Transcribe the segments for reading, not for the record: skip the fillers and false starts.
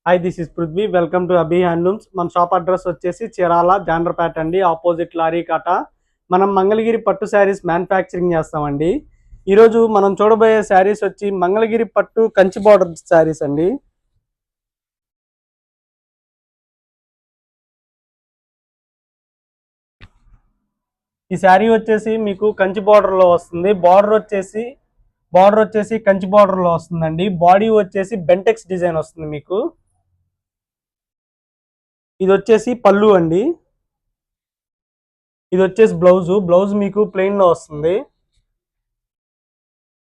Hi, this is Prithvi. Welcome to Abhi handlooms. మన shop address వచ్చేసి చీరాల జాండ్రపేట అండి, ఆపోజిట్ లారీ కాట. మనం మంగళగిరి పట్టు శారీస్ మ్యానుఫ్యాక్చరింగ్ చేస్తామండి. ఈరోజు మనం చూడబోయే శారీస్ వచ్చి మంగళగిరి పట్టు కంచి బార్డర్ శారీస్ అండి. ఈ శారీ వచ్చేసి మీకు కంచి బార్డర్లో వస్తుంది. బార్డర్ వచ్చేసి కంచి బార్డర్లో వస్తుందండి. బాడీ వచ్చేసి బెంటెక్స్ డిజైన్ వస్తుంది మీకు. ఇది వచ్చేసి పళ్ళు అండి. ఇది వచ్చేసి బ్లౌజ్ మీకు ప్లెయిన్ లో వస్తుంది.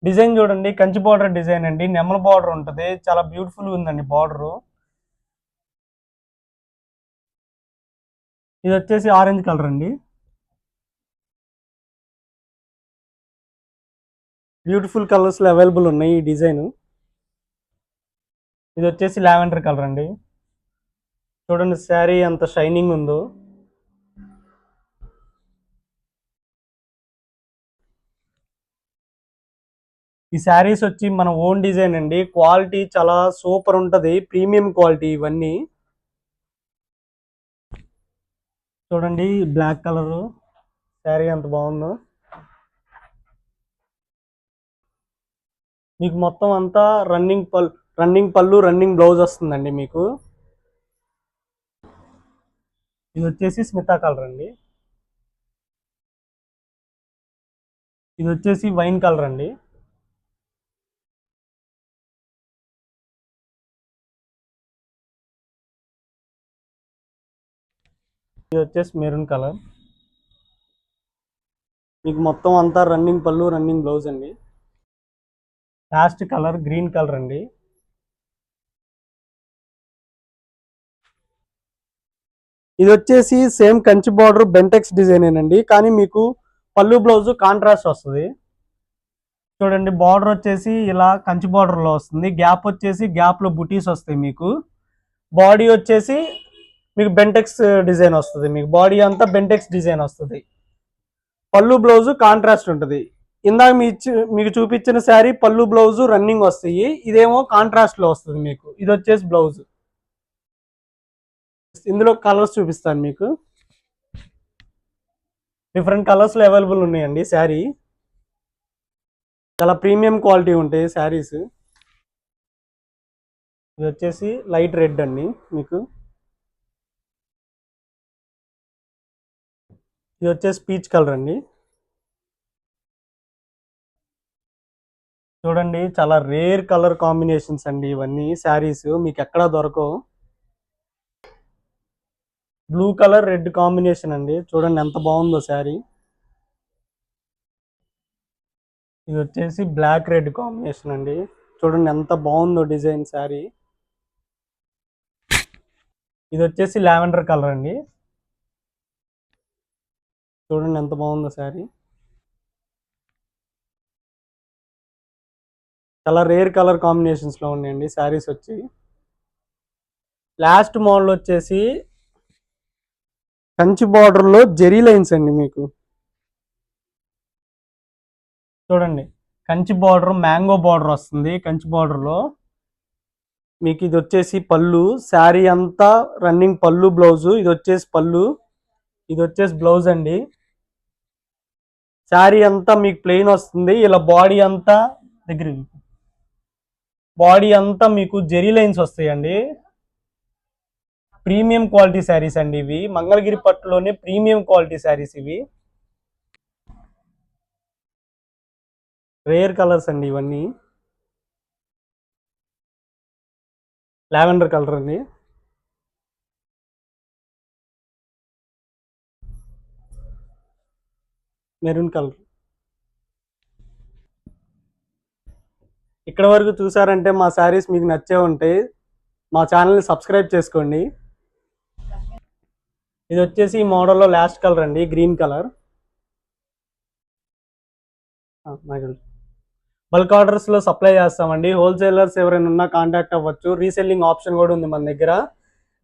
డిజైన్ చూడండి, కంచి బార్డర్ డిజైన్ అండి. నెమల బార్డర్ ఉంటుంది, చాలా బ్యూటిఫుల్ గా ఉందండి బార్డర్. ఇది వచ్చేసి ఆరెంజ్ కలర్ అండి. బ్యూటిఫుల్ కలర్స్ లో అవైలబుల్ ఉన్నాయి ఈ డిజైన్. ఇది వచ్చేసి లావెండర్ కలర్ అండి. చూడండి శారీ ఎంత షైనింగ్ ఉందో. ఈ శారీస్ వచ్చి మన ఓన్ డిజైన్ అండి. క్వాలిటీ చాలా సూపర్ ఉంటది, ప్రీమియం క్వాలిటీ ఇవన్నీ. చూడండి బ్లాక్ కలర్ శారీ ఎంత బాగుందో. మీకు మొత్తం అంతా రన్నింగ్ బ్లౌజ్ వస్తుందండి మీకు. ఇది వచ్చేసి స్మితా కలర్ అండి. ఇది వచ్చేసి వైన్ కలర్ అండి. ఇది వచ్చేసి మెరూన్ కలర్. మీకు మొత్తం అంతా రన్నింగ్ బ్లౌజ్ అండి. లాస్ట్ కలర్ గ్రీన్ కలర్ అండి. ఇది వచ్చేసి same Kanchi border Bentex design అండి, కానీ మీకు పళ్ళు బ్లౌజ్ కాంట్రాస్ట్ వస్తుంది. చూడండి బార్డర్ వచ్చేసి ఇలా కంచి బార్డర్ లో వస్తుంది. గ్యాప్ వచ్చేసి గ్యాప్ లో బుటీస్ వస్తాయి మీకు. బాడీ వచ్చేసి మీకు బెంటెక్స్ డిజైన్ వస్తుంది. మీకు బాడీ అంతా బెంటెక్స్ డిజైన్ వస్తుంది. పళ్ళు బ్లౌజ్ కాంట్రాస్ట్ ఉంటుంది. ఇందాక మీకు చూపించిన శారీ పళ్ళు బ్లౌజ్ రన్నింగ్ వస్తాయి, ఇదేమో కాంట్రాస్ట్ లో వస్తుంది మీకు. ఇది వచ్చేసి బ్లౌజ్. ఇందులో కలర్స్ చూపిస్తాను మీకు. డిఫరెంట్ కలర్స్ లో అవైలబుల్ ఉన్నాయండి శారీ. చాలా ప్రీమియం క్వాలిటీ ఉంటాయి శారీస్. ఇది వచ్చేసి లైట్ రెడ్ అండి మీకు. ఇది వచ్చేసి పీచ్ కలర్ అండి. చూడండి చాలా రేర్ కలర్ కాంబినేషన్స్ అండి ఇవన్నీ. శారీస్ మీకు ఎక్కడా దొరకవు. బ్లూ కలర్ రెడ్ కాంబినేషన్ అండి. చూడండి ఎంత బాగుందో శారీ. ఇది వచ్చేసి బ్లాక్ రెడ్ కాంబినేషన్ అండి. చూడండి ఎంత బాగుందో డిజైన్ శారీ. ఇది వచ్చేసి లావెండర్ కలర్ అండి. చూడండి ఎంత బాగుందో శారీ. చాలా రేర్ కలర్ కాంబినేషన్స్ లో ఉన్నాయండి శారీస్ వచ్చి. లాస్ట్ మోడల్ వచ్చేసి కంచి బార్డర్ లో జెరీ లైన్స్ అండి మీకు. చూడండి కంచి బార్డర్ మ్యాంగో బార్డర్ వస్తుంది కంచి బార్డర్ లో మీకు. ఇది వచ్చేసి పళ్ళు, శారీ అంతా రన్నింగ్ పళ్ళు బ్లౌజ్. ఇది వచ్చేసి పళ్ళు, ఇది వచ్చేసి బ్లౌజ్ అండి. శారీ అంతా మీకు ప్లెయిన్ వస్తుంది. ఇలా బాడీ అంతా మీకు జెరీ లైన్స్ వస్తాయండి. ప్రీమియం క్వాలిటీ శారీస్ అండి ఇవి. మంగళగిరి పట్టులోనే ప్రీమియం క్వాలిటీ శారీస్ ఇవి. రేర్ కలర్స్ అండి ఇవన్నీ. లావెండర్ కలర్ అండి. Maroon colour. ఇక్కడ వరకు చూసారంటే మా శారీస్ మీకు నచ్చే ఉంటాయి. మా ఛానల్ని సబ్స్క్రైబ్ చేసుకోండి. ఇది వచ్చేసి ఈ మోడల్లో లాస్ట్ కలర్ అండి, గ్రీన్ కలర్. బల్క్ ఆర్డర్స్లో సప్లై చేస్తామండి. హోల్సేలర్స్ ఎవరైనా ఉన్నా కాంటాక్ట్ అవ్వచ్చు. రీసెల్లింగ్ ఆప్షన్ కూడా ఉంది మన దగ్గర.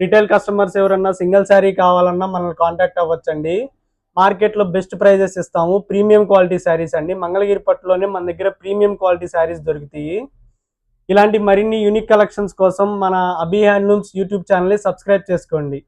రిటైల్ కస్టమర్స్ ఎవరన్నా సింగిల్ శారీ కావాలన్నా మనల్ని కాంటాక్ట్ అవ్వచ్చండి. మార్కెట్లో బెస్ట్ ప్రైజెస్ ఇస్తాము. ప్రీమియం క్వాలిటీ శారీస్ అండి. మంగళగిరి పట్టులోనే మన దగ్గర ప్రీమియం క్వాలిటీ శారీస్ దొరుకుతాయి. ఇలాంటి మరిన్ని యూనిక్ కలెక్షన్స్ కోసం మన అభి హ్యాండ్లూమ్స్ యూట్యూబ్ ఛానల్ని సబ్స్క్రైబ్ చేసుకోండి.